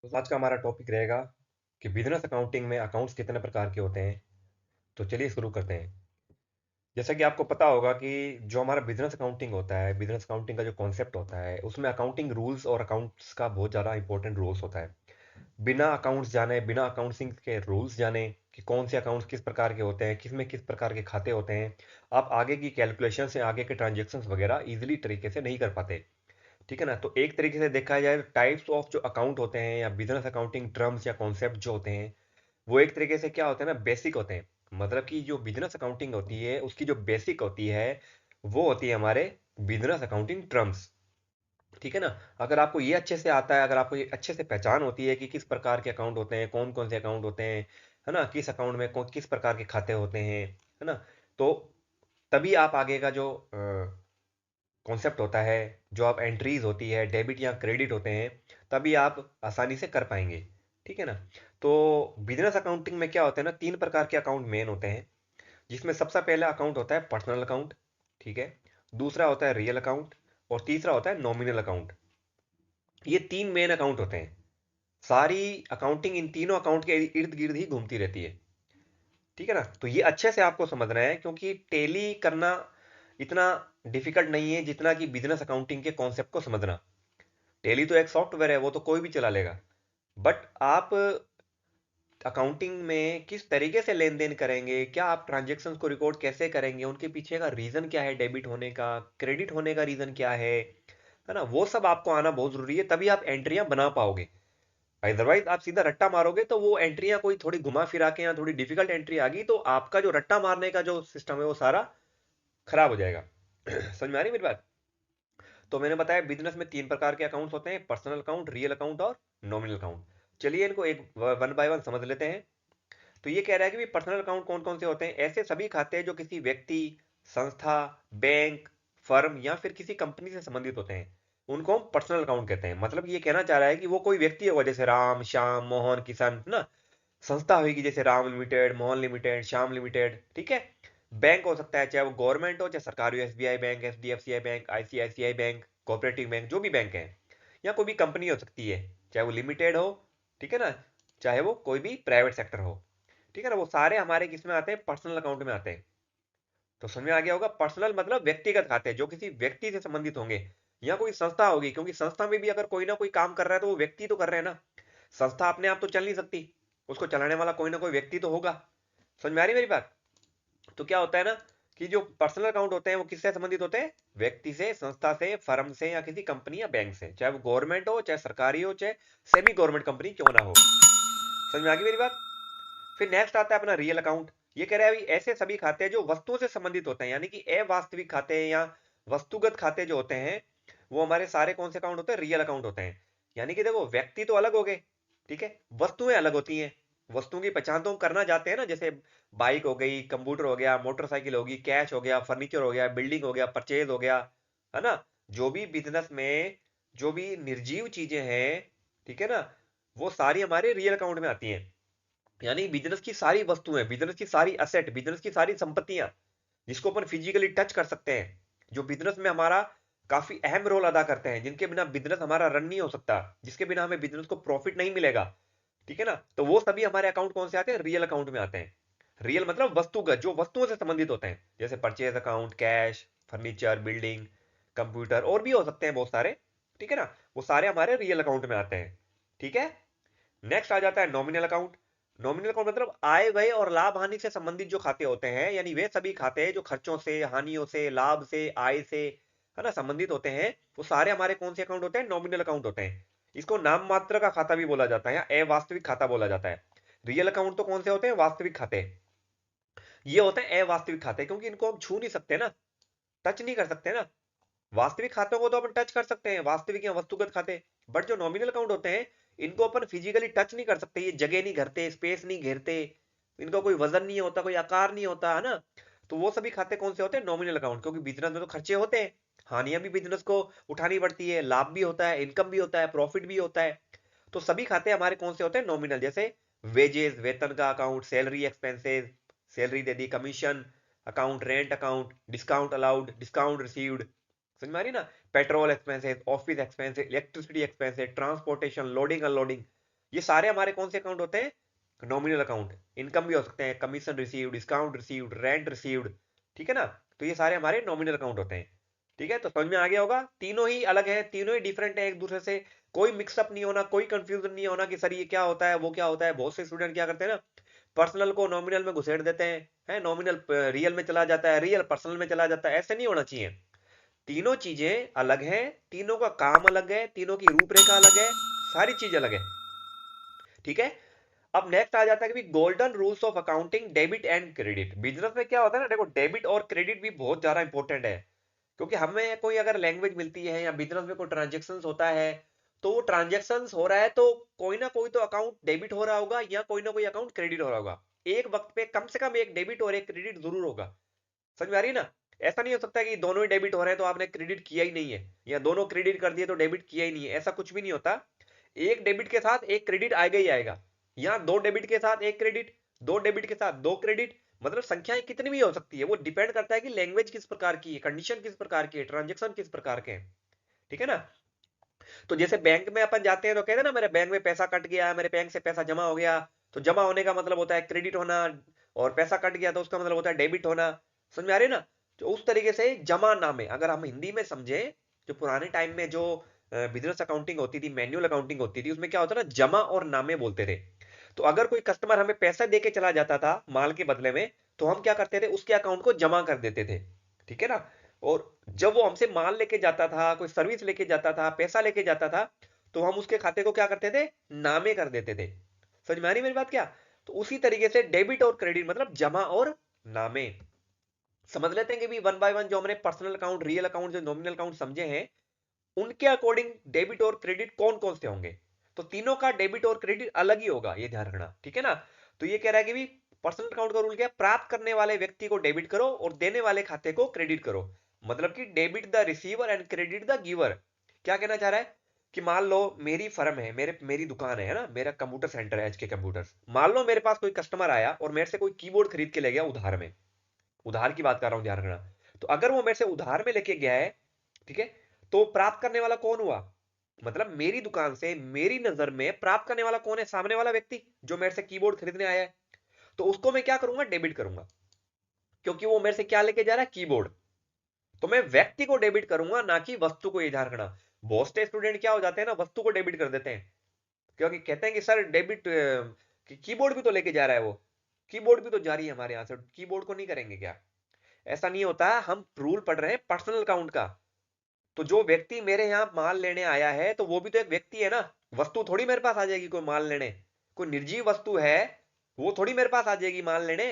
तो आज का हमारा टॉपिक रहेगा कि बिजनेस अकाउंटिंग में अकाउंट्स कितने प्रकार के होते हैं। तो चलिए शुरू करते हैं। जैसा कि आपको पता होगा कि जो हमारा बिजनेस अकाउंटिंग होता है, बिजनेस अकाउंटिंग का जो कॉन्सेप्ट होता है, उसमें अकाउंटिंग रूल्स और अकाउंट्स का बहुत ज़्यादा इंपॉर्टेंट रोल्स होता है। बिना अकाउंट्स जाने, बिना अकाउंटिंग के रूल्स जाने कि कौन से अकाउंट्स किस प्रकार के होते हैं, किस में किस प्रकार के खाते होते हैं, आप आगे की कैलकुलेशन से, आगे के ट्रांजेक्शन वगैरह इजिली तरीके से नहीं कर पाते। ठीक है ना। तो एक तरीके से देखा जाए तो टाइप्स ऑफ जो अकाउंट होते हैं या बिजनेस अकाउंटिंग टर्म्स या कॉन्सेप्ट जो होते हैं, वो एक तरीके से क्या होते हैं ना, बेसिक होते हैं। मतलब कि जो बिजनेस अकाउंटिंग होती है उसकी जो बेसिक होती है वो होती है हमारे बिजनेस अकाउंटिंग टर्म्स। ठीक है ना। अगर आपको ये अच्छे से आता है, अगर आपको ये अच्छे से पहचान होती है कि किस प्रकार के अकाउंट होते हैं, कौन कौन से अकाउंट होते हैं, है ना, किस अकाउंट में कौन किस प्रकार के खाते होते हैं, है ना, तो तभी आप आगे का जो कॉन्सेप्ट होता है, जो आप एंट्रीज होती है, डेबिट या क्रेडिट होते हैं, तभी आप आसानी से कर पाएंगे। ठीक है ना। तो बिजनेस अकाउंटिंग में क्या होता है ना, तीन प्रकार के अकाउंट मेन होते हैं, जिसमें सबसे पहला अकाउंट होता है पर्सनल अकाउंट। ठीक है। दूसरा होता है रियल अकाउंट। और तीसरा होता है नॉमिनल अकाउंट। ये तीन मेन अकाउंट होते हैं। सारी अकाउंटिंग इन तीनों अकाउंट के इर्द गिर्द ही घूमती रहती है। ठीक है ना। तो ये अच्छे से आपको समझना है, क्योंकि टेली करना इतना डिफिकल्ट नहीं है जितना कि बिजनेस अकाउंटिंग के कॉन्सेप्ट को समझना। टेली तो एक सॉफ्टवेयर है, वो तो कोई भी चला लेगा। बट आप अकाउंटिंग में किस तरीके से लेन देन करेंगे, क्या आप ट्रांजेक्शन्स को रिकॉर्ड कैसे करेंगे, उनके पीछे का रीजन क्या है, डेबिट होने का, क्रेडिट होने का रीजन क्या है ना, वो सब आपको आना बहुत जरूरी है, तभी आप एंट्रियां बना पाओगे। अदरवाइज आप सीधा रट्टा मारोगे तो वो एंट्रियां कोई थोड़ी घुमा फिरा के या थोड़ी डिफिकल्ट एंट्री आ गई तो आपका जो रट्टा मारने का जो सिस्टम है वो सारा खराब हो जाएगा। समझ में आ रही है मेरी बात। तो मैंने बताया बिजनेस में तीन प्रकार के अकाउंट्स होते हैं, पर्सनल अकाउंट, रियल अकाउंट और नॉमिनल अकाउंट। चलिए इनको एक वन बाय वन समझ लेते हैं। तो ये कह रहा है कि पर्सनल अकाउंट कौन कौन से होते हैं। ऐसे सभी खाते हैं जो किसी व्यक्ति, संस्था, बैंक, फर्म या फिर किसी कंपनी से संबंधित होते हैं, उनको हम पर्सनल अकाउंट कहते हैं। मतलब ये कहना चाह रहा है कि वो कोई व्यक्ति होगा, जैसे राम, श्याम, मोहन, किशन ना। संस्था होगी जैसे Ram limited, Mohan limited, Shyam limited. ठीक है। बैंक हो सकता है, चाहे वो गवर्नमेंट हो, चाहे सरकारी हो, SBI bank, HDFC bank, ICICI bank, cooperative bank, जो भी बैंक है। या कोई भी कंपनी हो सकती है, चाहे वो लिमिटेड हो, ठीक है ना, चाहे वो कोई भी प्राइवेट सेक्टर हो। ठीक है ना। वो सारे हमारे किस में आते हैं, पर्सनल अकाउंट में आते हैं। तो समझ में आ गया होगा, पर्सनल मतलब व्यक्तिगत खाते जो किसी व्यक्ति से संबंधित होंगे, या कोई संस्था होगी, क्योंकि संस्था में भी अगर कोई ना कोई काम कर रहा है तो वो व्यक्ति तो कर रहे हैं ना। संस्था अपने आप तो चल नहीं सकती, उसको चलाने वाला कोई ना कोई व्यक्ति तो होगा। समझ में आ रही है मेरी बात। तो क्या होता है ना, कि जो पर्सनल अकाउंट होते हैं वो किससे संबंधित होते हैं, व्यक्ति से, संस्था से, फर्म से या किसी कंपनी या बैंक से, चाहे वो गवर्नमेंट हो, चाहे सरकारी हो, चाहे सेमी गवर्नमेंट कंपनी क्यों ना हो। समझ में आ गई मेरी बात। फिर नेक्स्ट आता है अपना रियल अकाउंट। ये कह रहा है ऐसे सभी खाते हैं जो वस्तुओं से संबंधित होते हैं, यानी कि अवास्तविक खाते हैं या वस्तुगत खाते जो होते हैं, वो हमारे सारे कौन से अकाउंट होते हैं, रियल अकाउंट होते हैं। यानी कि देखो, व्यक्ति तो अलग हो गए, ठीक है, वस्तुएं अलग होती हैं। वस्तुओं की पहचान तो हम करना चाहते हैं ना, जैसे बाइक हो गई, कंप्यूटर हो गया, मोटरसाइकिल होगी, कैश हो गया, फर्नीचर हो गया, बिल्डिंग हो गया, परचेज हो गया, है ना। जो भी बिजनेस में जो भी निर्जीव चीजें हैं, ठीक है ना, वो सारी हमारे रियल अकाउंट में आती हैं। यानी बिजनेस की सारी वस्तुएं, बिजनेस की सारी असेट, बिजनेस की सारी संपत्तियां, जिसको अपन फिजिकली टच कर सकते हैं, जो बिजनेस में हमारा काफी अहम रोल अदा करते हैं, जिनके बिना बिजनेस हमारा रन नहीं हो सकता, जिसके बिना हमें बिजनेस को प्रॉफिट नहीं मिलेगा। ठीक है ना। तो वो सभी हमारे अकाउंट कौन से आते हैं, रियल अकाउंट में आते हैं। रियल मतलब वस्तुगत, जो वस्तुओं से संबंधित होते हैं, जैसे purchase account, cash, furniture, building, computer, और भी हो सकते हैं बहुत सारे। ठीक है ना। वो सारे हमारे रियल अकाउंट में आते हैं। ठीक है। नेक्स्ट आ जाता है नॉमिनल अकाउंट। नॉमिनल अकाउंट मतलब आय व्यय और लाभ हानि से संबंधित जो खाते होते हैं, यानी वे सभी खाते जो खर्चों से, हानियों से, लाभ से, आय से, है ना, संबंधित होते हैं, वो सारे हमारे कौन से अकाउंट होते हैं, नॉमिनल अकाउंट होते हैं। इसको नाम मात्र का खाता भी बोला जाता है या अवास्तविक खाता बोला जाता है। रियल अकाउंट तो कौन से होते हैं, वास्तविक खाते। ये होते हैं अवास्तविक खाते, क्योंकि इनको हम छू नहीं सकते ना, टच नहीं कर सकते ना। वास्तविक खातों को तो अपन टच कर सकते हैं, वास्तविक या वस्तुगत खाते। बट जो नॉमिनल अकाउंट होते हैं, इनको अपन फिजिकली टच नहीं कर सकते, ये जगह नहीं घेरते, स्पेस नहीं घेरते, इनका कोई वजन नहीं होता, कोई आकार नहीं होता, है ना। तो वो सभी खाते कौन से होते हैं, नॉमिनल अकाउंट। क्योंकि बिजनेस में तो खर्चे होते हैं, हानियां भी बिजनेस को उठानी पड़ती है, लाभ भी होता है, इनकम भी होता है, प्रॉफिट भी होता है। तो सभी खाते हमारे कौन से होते हैं, नॉमिनल। जैसे वेजेस, वेतन का अकाउंट, सैलरी एक्सपेंसेस, सैलरी दे दी, commission account, rent account, discount allowed, discount received. समझ में आ रही ना। Petrol expenses, office expenses, electricity expenses, transportation, loading unloading, ये सारे हमारे कौन से अकाउंट होते हैं? Nominal account. इनकम भी हो सकते हैं, commission received, discount received, rent received, ठीक है ना। तो ये सारे हमारे नॉमिनल अकाउंट होते हैं। ठीक है, तो समझ में आ गया होगा, तीनों ही अलग है, तीनों ही डिफरेंट है एक दूसरे से। कोई मिक्सअप नहीं होना, कोई कंफ्यूजन नहीं होना कि सर ये क्या होता है वो क्या होता है। बहुत से स्टूडेंट क्या करते हैं ना, पर्सनल को नॉमिनल में घुसेड़ देते हैं, है नॉमिनल रियल में चला जाता है, रियल पर्सनल में चला जाता है। ऐसे नहीं होना चाहिए। तीनों चीजें अलग हैं, तीनों का काम अलग है, तीनों की रूपरेखा अलग है, सारी चीज अलग है। ठीक है। अब नेक्स्ट आ जाता है कि golden rules of accounting, debit and credit. Business में क्या होता है ना, देखो डेबिट और क्रेडिट भी बहुत ज्यादा इंपॉर्टेंट है। क्योंकि हमें कोई अगर लैंग्वेज मिलती है या बिजनेस में कोई ट्रांजेक्शन होता है, तो वो ट्रांजेक्शन हो रहा है तो कोई ना कोई तो अकाउंट डेबिट हो रहा होगा या कोई ना कोई अकाउंट क्रेडिट हो रहा होगा। एक वक्त पे कम से कम एक डेबिट और एक क्रेडिट जरूर होगा। समझ में आ रही है ना। ऐसा नहीं हो सकता कि दोनों ही डेबिट हो रहे हैं तो आपने क्रेडिट किया ही नहीं है, या दोनों क्रेडिट कर दिए तो डेबिट किया ही नहीं है। ऐसा कुछ भी नहीं होता। एक डेबिट के साथ एक क्रेडिट आएगा ही आएगा। यहाँ दो डेबिट के साथ एक क्रेडिट, दो डेबिट के साथ दो क्रेडिट, मतलब संख्याएं कितनी भी हो सकती है। वो डिपेंड करता है कि लैंग्वेज किस प्रकार की है, कंडीशन किस प्रकार की है, ट्रांजेक्शन किस प्रकार के हैं। ठीक है ना। तो जैसे बैंक में अपन जाते हैं तो कहते हैं ना मेरे बैंक में पैसा कट गया, मेरे बैंक से पैसा जमा हो गया। तो जमा होने का मतलब होता है क्रेडिट होना, और पैसा कट गया तो उसका मतलब होता है डेबिट होना। समझ में आ रही है ना। तो उस तरीके से जमा नामे अगर हम हिंदी में समझे, जो पुराने टाइम में जो बिजनेस अकाउंटिंग होती थी, मैन्युअल अकाउंटिंग होती थी, उसमें क्या होता था, जमा और नामे बोलते थे। तो अगर कोई कस्टमर हमें पैसा दे के चला जाता था माल के बदले में, तो हम क्या करते थे, उसके अकाउंट को जमा कर देते थे। ठीक है ना। और जब वो हमसे माल लेके जाता था, कोई सर्विस लेके जाता था, पैसा लेके जाता था, तो हम उसके खाते को क्या करते थे, नामे कर देते थे। समझ में आ रही मेरी बात क्या। तो उसी तरीके से डेबिट और क्रेडिट मतलब जमा और नामे। समझ लेते हैं कि भी वन बाय वन जो हमने पर्सनल अकाउंट, रियल अकाउंट, जो नॉमिनल अकाउंट समझे हैं, उनके अकॉर्डिंग डेबिट और क्रेडिट कौन कौन से होंगे। तो तीनों का डेबिट और क्रेडिट अलग ही होगा, ये ध्यान रखना। ठीक है ना। तो ये कह रहा है कि भी पर्सनल अकाउंट का रूल क्या है, प्राप्त करने वाले व्यक्ति को डेबिट करो और देने वाले खाते को क्रेडिट करो। मतलब कि debit the receiver and credit the giver. क्या कहना चाह रहा है कि मान लो मेरी फर्म है, मेरी दुकान है ना, मेरा कंप्यूटर सेंटर है HK कंप्यूटर्स। मान लो मेरे पास कोई कस्टमर आया और मेरे से कोई कीबोर्ड खरीद के ले गया उधार में। उधार की बात कर रहा हूं, ध्यान रखना। तो अगर वो मेरे से उधार में लेके गया है, ठीक है, तो प्राप्त करने वाला कौन हुआ, मतलब मेरी दुकान से मेरी नजर में प्राप्त करने वाला कौन है, सामने वाला व्यक्ति जो मेरे से कीबोर्ड खरीदने आया है। तो उसको मैं क्या करूंगा, डेबिट करूंगा, क्योंकि वो मेरे से क्या लेके जा रहा है, कीबोर्ड। तो मैं व्यक्ति को डेबिट करूंगा, ना कि वस्तु को। ये ध्यान रखना। बहुत से स्टूडेंट क्या हो जाते हैं ना, वस्तु को डेबिट कर देते हैं, क्योंकि कहते हैं कि सर डेबिट कीबोर्ड भी तो लेके जा रहा है वो, कीबोर्ड भी तो जारी है हमारे यहाँ से, कीबोर्ड को नहीं करेंगे क्या। ऐसा नहीं होता। हम रूल पढ़ रहे हैं पर्सनल अकाउंट का। तो जो व्यक्ति मेरे यहाँ माल लेने आया है, तो वो भी तो एक व्यक्ति है ना। वस्तु थोड़ी मेरे पास आ जाएगी कोई माल लेने। कोई निर्जीव वस्तु है, वो थोड़ी मेरे पास आ जाएगी माल लेने।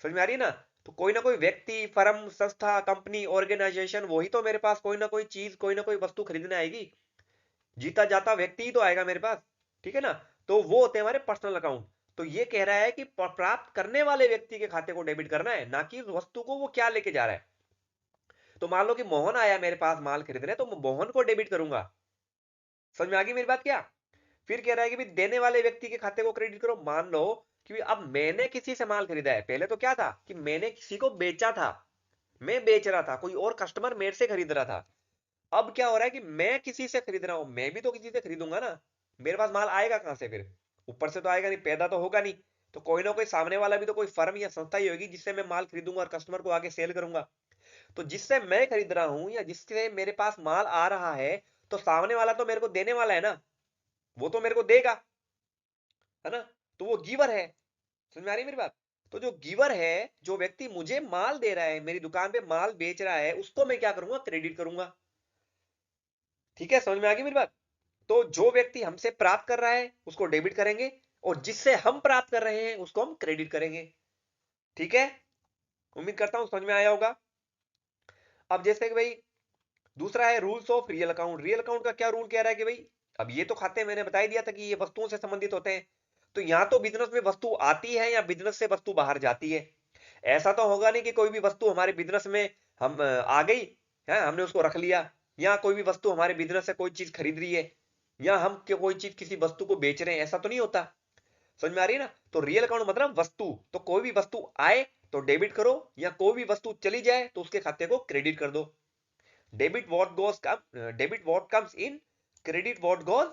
समझ में आ रही है ना। तो कोई ना कोई व्यक्ति, फर्म, संस्था, कंपनी, ऑर्गेनाइजेशन, वही तो मेरे पास कोई ना कोई चीज, कोई ना कोई वस्तु खरीदने आएगी। जीता जाता व्यक्ति ही तो आएगा मेरे पास। ठीक है ना। तो वो होते हैं हमारे पर्सनल अकाउंट। तो ये कह रहा है कि प्राप्त करने वाले व्यक्ति के खाते को डेबिट करना है, ना कि उस वस्तु को वो क्या लेके जा रहा है। तो मान लो कि मोहन आया मेरे पास माल खरीदने, तो मैं मोहन को डेबिट करूंगा। समझ में आ गई मेरी बात क्या। फिर कह रहा है कि भी देने वाले व्यक्ति के खाते को क्रेडिट करो। मान लो कि अब मैंने किसी से माल खरीदा है। पहले तो क्या था कि मैंने किसी को बेचा था, मैं बेच रहा था, कोई और कस्टमर मेरे से खरीद रहा था। अब क्या हो रहा है कि मैं किसी से खरीद रहा हूं, मैं भी तो किसी से खरीदूंगा ना। मेरे पास माल आएगा कहां से फिर, ऊपर से तो आएगा नहीं, पैदा तो होगा नहीं। तो कोई ना कोई सामने वाला भी तो कोई फर्म या संस्था ही होगी जिससे मैं माल खरीदूंगा और कस्टमर को आगे सेल करूंगा। तो जिससे मैं खरीद रहा हूं या जिससे मेरे पास माल आ रहा है, तो सामने वाला तो मेरे को देने वाला है ना, वो तो मेरे को देगा, है ना। तो वो गिवर है। समझ में आ रही है मेरी बात। तो जो गिवर है, जो व्यक्ति मुझे माल दे रहा है, मेरी दुकान पे माल बेच रहा है, उसको मैं क्या करूंगा, क्रेडिट करूंगा। ठीक है, समझ में आ गई मेरी बात। तो जो व्यक्ति हमसे प्राप्त कर रहा है उसको डेबिट करेंगे, और जिससे हम प्राप्त कर रहे हैं उसको हम क्रेडिट करेंगे। ठीक है। उम्मीद करता हूं समझ में आया होगा। अब जैसे कि भाई दूसरा है rules of real account. Real account का क्या रूल कह रहा है कि भाई, अब ये तो खाते मैंने बता ही दिया था कि ये वस्तुओं से संबंधित होते हैं। तो यहां तो बिजनेस में वस्तु आती है या बिजनेस से वस्तु बाहर जाती है। ऐसा तो होगा नहीं कि कोई भी वस्तु हमारे बिजनेस में हम आ गई है, हमने उसको रख लिया, या कोई भी वस्तु हमारे बिजनेस से कोई चीज खरीद रही है, या हम कोई चीज किसी वस्तु को बेच रहे हैं, ऐसा तो नहीं होता। समझ में आ रही है ना। तो रियल अकाउंट मतलब वस्तु। तो कोई भी वस्तु आए तो डेबिट करो, या कोई भी वस्तु चली जाए तो उसके खाते को क्रेडिट कर दो। Debit what comes in, credit what goes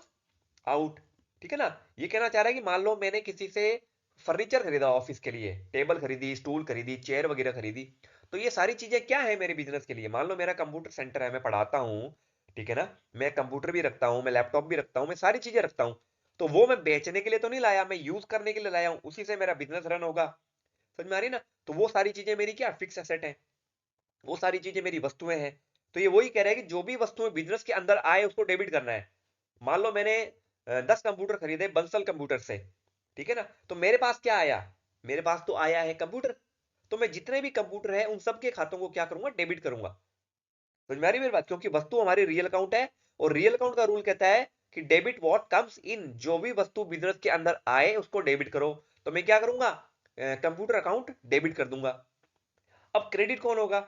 out. ठीक है ना। ये कहना चाह रहा है कि मान लो मैंने किसी से फर्नीचर खरीदा ऑफिस के लिए, टेबल खरीदी, स्टूल खरीदी, चेयर वगैरह खरीदी, तो ये सारी चीजें क्या है मेरे बिजनेस के लिए। मान लो मेरा कंप्यूटर सेंटर है, मैं पढ़ाता हूँ, ठीक है ना, मैं कंप्यूटर भी रखता हूँ, मैं लैपटॉप भी रखता हूँ, मैं सारी चीजें रखता हूँ, तो वो मैं बेचने के लिए तो नहीं लाया, मैं यूज करने के लिए लाया हूँ, उसी से मेरा बिजनेस रन होगा। समझ में आ रही ना। तो वो सारी चीजें मेरी क्या फिक्स एसेट है, वो सारी चीजें मेरी वस्तुएं हैं। तो ये वही कह रहा है कि जो भी वस्तुएं बिजनेस के अंदर आए उसको डेबिट करना है। मान लो मैंने 10 कंप्यूटर खरीदे बंसल कंप्यूटर से, ठीक है ना, तो मेरे पास क्या आया, मेरे पास तो आया है कंप्यूटर, तो मैं जितने भी कंप्यूटर है उन सबके खातों को क्या करूंगा, डेबिट करूंगा। समझ में आ रही मेरी बात, क्योंकि वस्तु हमारी रियल अकाउंट है, और रियल अकाउंट का रूल कहता है कि डेबिट व्हाट कम्स इन, जो भी वस्तु बिजनेस के अंदर आए उसको डेबिट करो। तो मैं क्या करूंगा, कंप्यूटर अकाउंट डेबिट कर दूंगा। अब क्रेडिट कौन होगा,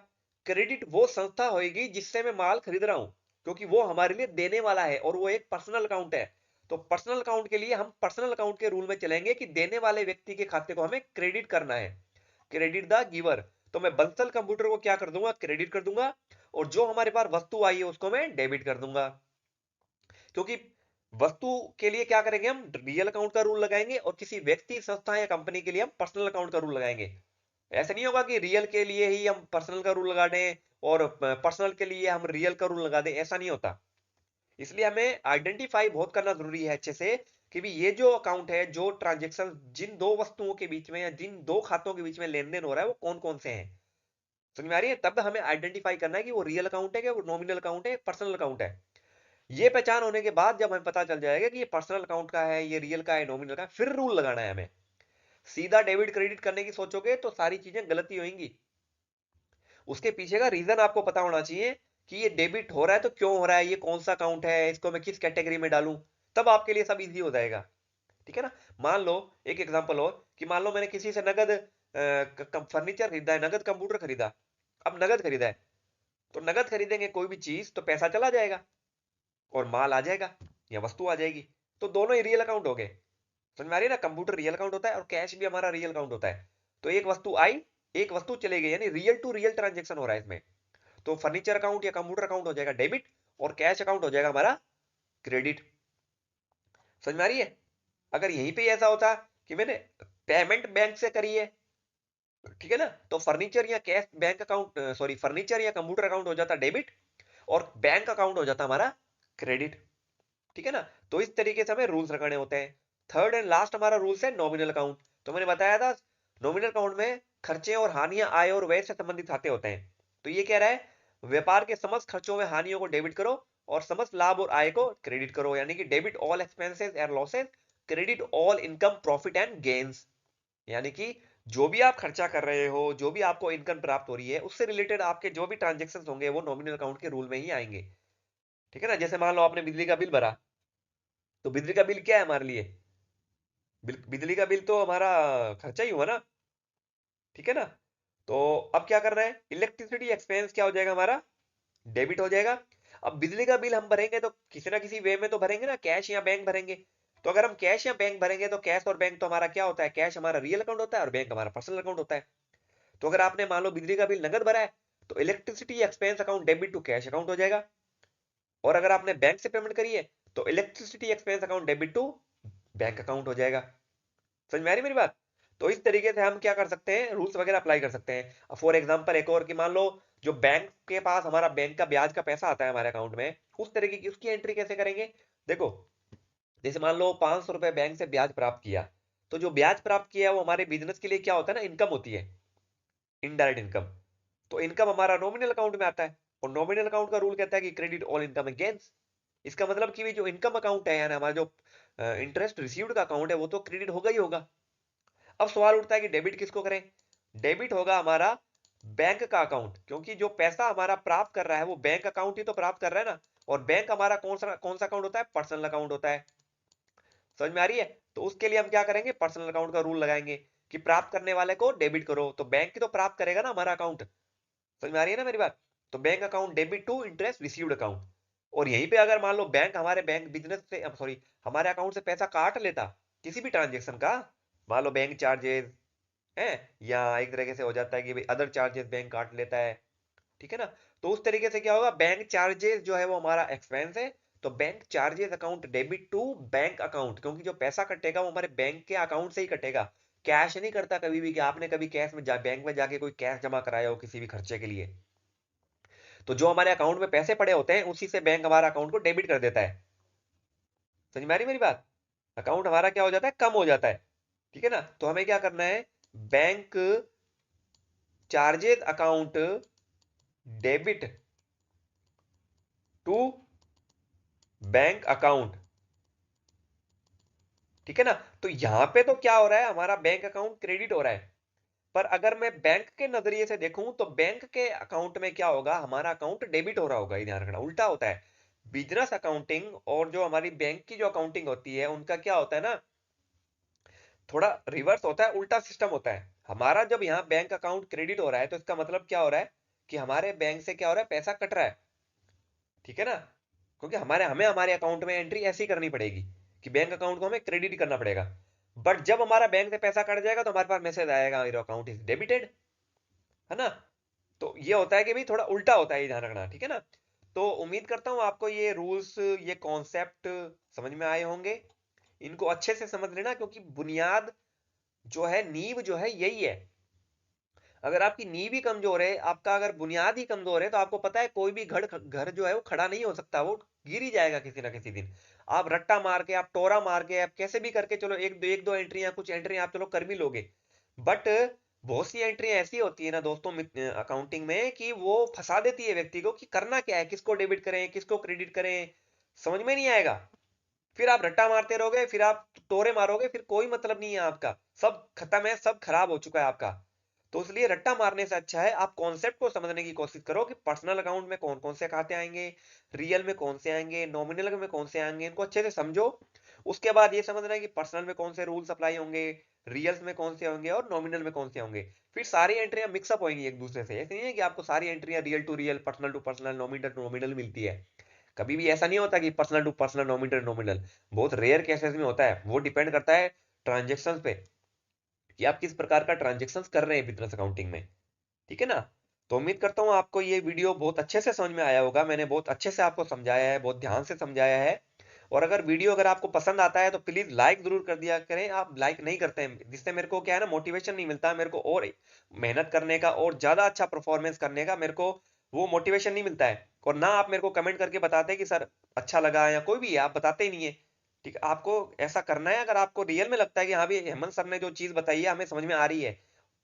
क्रेडिट वो संस्था होगी जिससे मैं माल खरीद रहा हूं, क्योंकि वो हमारे लिए देने वाला है और वो एक पर्सनल अकाउंट है। तो पर्सनल अकाउंट के लिए हम पर्सनल अकाउंट के रूल में चलेंगे कि देने वाले व्यक्ति के खाते को हमें क्रेडिट करना है, क्रेडिट द गिवर। तो मैं बंसल कंप्यूटर को क्या कर दूंगा, क्रेडिट कर दूंगा, और जो हमारे पास वस्तु आई है उसको मैं डेबिट कर दूंगा। क्योंकि वस्तु के लिए क्या करेंगे, हम रियल अकाउंट का रूल लगाएंगे, और किसी व्यक्ति, संस्था या कंपनी के लिए हम पर्सनल अकाउंट का रूल लगाएंगे। ऐसा नहीं होगा कि रियल के लिए ही हम पर्सनल का रूल लगा दें और पर्सनल के लिए हम रियल का रूल लगा दें, ऐसा नहीं होता। इसलिए हमें आइडेंटिफाई बहुत करना जरूरी है अच्छे से कि भी ये जो अकाउंट है, जो ट्रांजेक्शन जिन दो वस्तुओं के बीच में या जिन दो खातों के बीच में लेन देन हो रहा है वो कौन कौन से हैं। समझ में आ रही है, तब हमें आइडेंटिफाई करना है कि वो रियल अकाउंट है, कि वो नॉमिनल अकाउंट है, पर्सनल अकाउंट है। ये पहचान होने के बाद जब हमें पता चल जाएगा कि ये पर्सनल अकाउंट का है, ये रियल का है, नॉमिनल का है, फिर रूल लगाना है हमें। सीधा डेबिट क्रेडिट करने की सोचोगे तो सारी चीजें गलती होंगी। उसके पीछे का रीजन आपको पता होना चाहिए कि ये डेबिट हो रहा है तो क्यों हो रहा है, ये कौन सा अकाउंट है, इसको मैं किस कैटेगरी में डालूं, तब आपके लिए सब इजी हो जाएगा। ठीक है ना। मान लो एक एग्जांपल और, कि मान लो मैंने किसी से नगद फर्नीचर खरीदा है, नगद कंप्यूटर खरीदा। अब नगद खरीदा है, तो नगद खरीदेंगे कोई भी चीज तो पैसा चला जाएगा और माल आ जाएगा या वस्तु आ जाएगी, तो दोनों ही रियल अकाउंट हो गए। समझ में आ रही है ना, कंप्यूटर रियल अकाउंट होता है और कैश भी हमारा रियल अकाउंट होता है। तो एक वस्तु आई, एक वस्तु चली गई, यानी रियल टू रियल ट्रांजेक्शन हो रहा है इसमें। तो फर्नीचर अकाउंट या कंप्यूटर अकाउंट हो जाएगा डेबिट, और कैश अकाउंट हो जाएगा हमारा क्रेडिट। समझ में आ रही है। अगर यहीं पे ऐसा होता कि मैंने पेमेंट बैंक से करी है, ठीक है ना, तो फर्नीचर या cash bank account, sorry, furniture या कंप्यूटर अकाउंट हो जाता डेबिट, और बैंक अकाउंट हो जाता हमारा क्रेडिट। ठीक है ना। तो इस तरीके से हमें रूल्स लगाने होते हैं। थर्ड एंड लास्ट हमारा रूल्स है नॉमिनल अकाउंट। तो मैंने बताया था नॉमिनल अकाउंट में खर्चे और हानियां आय और व्यय से संबंधित खाते होते हैं। तो ये कह रहा है व्यापार के समस्त खर्चों में हानियों को डेबिट करो और समस्त लाभ और आय को क्रेडिट करो, यानी कि debit all expenses and losses, credit all income profit and gains. यानी कि जो भी आप खर्चा कर रहे हो, जो भी आपको इनकम प्राप्त हो रही है, उससे रिलेटेड आपके जो भी ट्रांजेक्शन होंगे वो नॉमिनल अकाउंट के रूल में ही आएंगे। ठीक है ना। जैसे मान लो आपने बिजली का बिल भरा, तो बिजली का बिल क्या है हमारे लिए, बिजली का बिल तो हमारा खर्चा ही हुआ ना। ठीक है ना। तो अब क्या कर रहे हैं, इलेक्ट्रिसिटी एक्सपेंस क्या हो जाएगा हमारा, डेबिट हो जाएगा। अब बिजली का बिल हम भरेंगे तो किसी ना किसी वे में तो भरेंगे ना, कैश या बैंक भरेंगे। तो अगर हम कैश या बैंक भरेंगे तो कैश और बैंक तो हमारा क्या होता है, कैश हमारा रियल अकाउंट होता है और बैंक हमारा पर्सनल अकाउंट होता है। तो अगर आपने मान लो बिजली का बिल नगद भरा है, तो electricity expense account debit to cash account हो जाएगा। और अगर आपने बैंक से पेमेंट करी है, तो electricity expense account debit to bank account हो जाएगा। समझ में आ रही मेरी बात। तो इस तरीके से हम क्या कर सकते हैं, रूल्स वगैरह अप्लाई कर सकते हैं। फॉर एग्जांपल एक और, कि मान लो जो बैंक के पास हमारा बैंक का ब्याज का पैसा आता है हमारे अकाउंट में, उस तरीके की उसकी एंट्री कैसे करेंगे। देखो, जैसे मान लो 500 रुपए बैंक से ब्याज प्राप्त किया, तो जो ब्याज प्राप्त किया है वो हमारे बिजनेस के लिए क्या होता है ना, इनकम होती है, इनडायरेक्ट इनकम। तो इनकम हमारा नॉमिनल अकाउंट में आता है, और नॉमिनल अकाउंट का रूल कहता है कि क्रेडिट ऑल इनकम अगेंस्ट। इसका मतलब कि भी जो इनकम अकाउंट है, यानी हमारा जो इंटरेस्ट रिसीव्ड का अकाउंट है, वो तो क्रेडिट होगा ही होगा। अब सवाल उठता है कि डेबिट किसको करें। डेबिट होगा हमारा बैंक का अकाउंट, क्योंकि जो पैसा हमारा प्राप्त कर रहा है वो बैंक अकाउंट ही तो प्राप्त कर रहा है ना। और बैंक हमारा कौन सा अकाउंट होता है, पर्सनल अकाउंट होता है। समझ में आ रही है। तो उसके लिए हम क्या करेंगे, पर्सनल अकाउंट का रूल लगाएंगे कि प्राप्त करने वाले को डेबिट करो, तो बैंक ही तो प्राप्त करेगा ना हमारा अकाउंट। समझ में आ रही है ना मेरी बात। तो bank account debit to interest received account. और यहीं पे अगर मान लो बैंक हमारे बैंक बिजनेस से, सॉरी, हमारे अकाउंट से पैसा काट लेता किसी भी ट्रांजेक्शन का, मान लो बैंक चार्जेस है, या एक तरीके से हो जाता है कि भाई अदर चार्जेस बैंक काट लेता है, ठीक है ना। तो उस तरीके से क्या होगा, बैंक चार्जेस जो है वो हमारा एक्सपेंस है, तो bank charges account debit to bank account, क्योंकि जो पैसा कटेगा वो हमारे बैंक के अकाउंट से ही कटेगा। कैश नहीं करता कभी भी, कि आपने कभी कैश में बैंक में जाके कोई कैश जमा कराया हो किसी भी खर्चे के लिए। तो जो हमारे अकाउंट में पैसे पड़े होते हैं उसी से बैंक हमारा अकाउंट को डेबिट कर देता है। समझ में आ रही मेरी बात? अकाउंट हमारा क्या हो जाता है, कम हो जाता है। ठीक है ना? तो हमें क्या करना है, bank charges account debit to bank account. ठीक है ना? तो यहां पे तो क्या हो रहा है, हमारा बैंक अकाउंट क्रेडिट हो रहा है। पर अगर मैं बैंक के नजरिए से देखूं तो बैंक के अकाउंट में क्या होगा, हमारा अकाउंट डेबिट हो रहा होगा। ये ध्यान रखना, उल्टा होता है। बिजनेस अकाउंटिंग और जो हमारी बैंक की जो अकाउंटिंग होती है उनका क्या होता है ना, थोड़ा रिवर्स होता है, उल्टा सिस्टम होता है। हमारा जब यहाँ बैंक अकाउंट क्रेडिट हो रहा है तो इसका मतलब क्या हो रहा है कि हमारे बैंक से क्या हो रहा है, पैसा कट रहा है। ठीक है ना? क्योंकि हमें हमारे अकाउंट में एंट्री ऐसी करनी पड़ेगी कि बैंक अकाउंट को हमें क्रेडिट करना पड़ेगा। बट जब हमारा बैंक से पैसा कट जाएगा तो हमारे पास मैसेज आएगा, योर अकाउंट इज डेबिटेड। है ना? तो ये होता है कि भाई थोड़ा उल्टा होता है, ये ध्यान रखना। ठीक है ना? तो उम्मीद करता हूं आपको ये रूल्स, ये कॉन्सेप्ट समझ में आए होंगे। इनको अच्छे से समझ लेना, क्योंकि बुनियाद जो है, नींव जो है यही है। अगर आपकी नींव ही कमजोर है, आपका अगर बुनियाद ही कमजोर है, तो आपको पता है कोई भी घर घर जो है वो खड़ा नहीं हो सकता, वो गिर ही जाएगा किसी ना किसी दिन। आप रट्टा मार के, आप टोरा मार के, आप कैसे भी करके चलो एक दो एंट्रियां, कुछ एंट्री आप चलो कर भी लोगे। बट बहुत सी एंट्रियां ऐसी होती है ना दोस्तों, अकाउंटिंग में, कि वो फंसा देती है व्यक्ति को कि करना क्या है, किसको डेबिट करें किसको क्रेडिट करें, समझ में नहीं आएगा। फिर आप रट्टा मारते रहोगे, फिर आप तोरे मारोगे, फिर कोई मतलब नहीं है आपका, सब खत्म है, सब खराब हो चुका है आपका। तो इसलिए रट्टा मारने से अच्छा है आप कॉन्सेप्ट को समझने की कोशिश करो कि पर्सनल अकाउंट में कौन कौन से खाते आएंगे, रियल में कौन से आएंगे, नॉमिनल में कौन से आएंगे, इनको अच्छे से समझो। उसके बाद ये समझना है कि पर्सनल में कौन से रूल्स अप्लाई होंगे, रियल्स में कौन से होंगे और नॉमिनल में कौन से होंगे। फिर सारी एंट्रियां मिक्सअप होंगी एक दूसरे से। ऐसे नहीं है कि आपको सारी एंट्रियां real to real, personal to personal, nominal to nominal मिलती है। कभी भी ऐसा नहीं होता कि personal to personal, nominal to nominal. बहुत रेयर केसेस में होता है। वो डिपेंड करता है ट्रांजेक्शन पे, कि आप किस प्रकार का ट्रांजेक्शन कर रहे हैं बिजनेस अकाउंटिंग में। ठीक है ना? तो उम्मीद करता हूँ आपको ये वीडियो बहुत अच्छे से समझ में आया होगा। मैंने बहुत अच्छे से आपको समझाया है, बहुत ध्यान से समझाया है। और अगर वीडियो अगर आपको पसंद आता है तो प्लीज लाइक जरूर कर दिया करें। आप लाइक नहीं करते हैं, जिससे मेरे को क्या है ना, मोटिवेशन नहीं मिलता मेरे को और मेहनत करने का और ज्यादा अच्छा परफॉर्मेंस करने का, मेरे को वो मोटिवेशन नहीं मिलता है। और ना आप मेरे को कमेंट करके बताते हैं कि सर अच्छा लगा, या कोई भी है, आप बताते ही नहीं है। ठीक है? आपको ऐसा करना है, अगर आपको रियल में लगता है कि हाँ भी हेमंत सर ने जो चीज बताई है हमें समझ में आ रही है,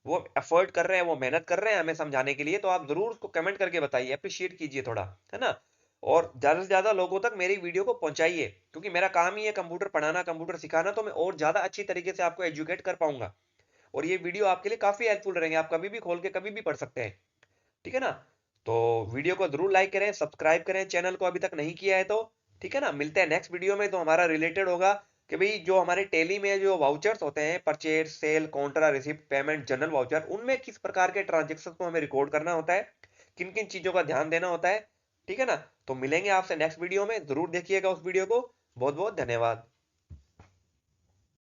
वो एफर्ट कर रहे हैं, वो मेहनत कर रहे हैं हमें समझाने के लिए, तो आप जरूर उसको कमेंट करके बताइए, अप्रिशिएट कीजिए थोड़ा। है ना? और ज्यादा से ज्यादा लोगों तक मेरी वीडियो को पहुंचाइए, क्योंकि मेरा काम ही है कंप्यूटर पढ़ाना, कंप्यूटर सिखाना, तो मैं और ज्यादा अच्छी तरीके से आपको एजुकेट कर पाऊंगा। और ये वीडियो आपके लिए काफी हेल्पफुल रहेंगे, आप कभी भी खोल के कभी भी पढ़ सकते हैं। ठीक है ना? तो वीडियो को जरूर लाइक करें, सब्सक्राइब करें चैनल को अभी तक नहीं किया है तो। ठीक है ना? मिलते हैं नेक्स्ट वीडियो में, तो हमारा रिलेटेड होगा कि भाई जो हमारे टेली में जो वाउचर्स होते हैं, purchase, sale, contra, receipt, payment, journal voucher, उनमें किस प्रकार के ट्रांजेक्शन को हमें रिकॉर्ड करना होता है, किन किन चीजों का ध्यान देना होता है। ठीक है ना? तो मिलेंगे आपसे नेक्स्ट वीडियो में, जरूर देखिएगा उस वीडियो को। बहुत बहुत धन्यवाद।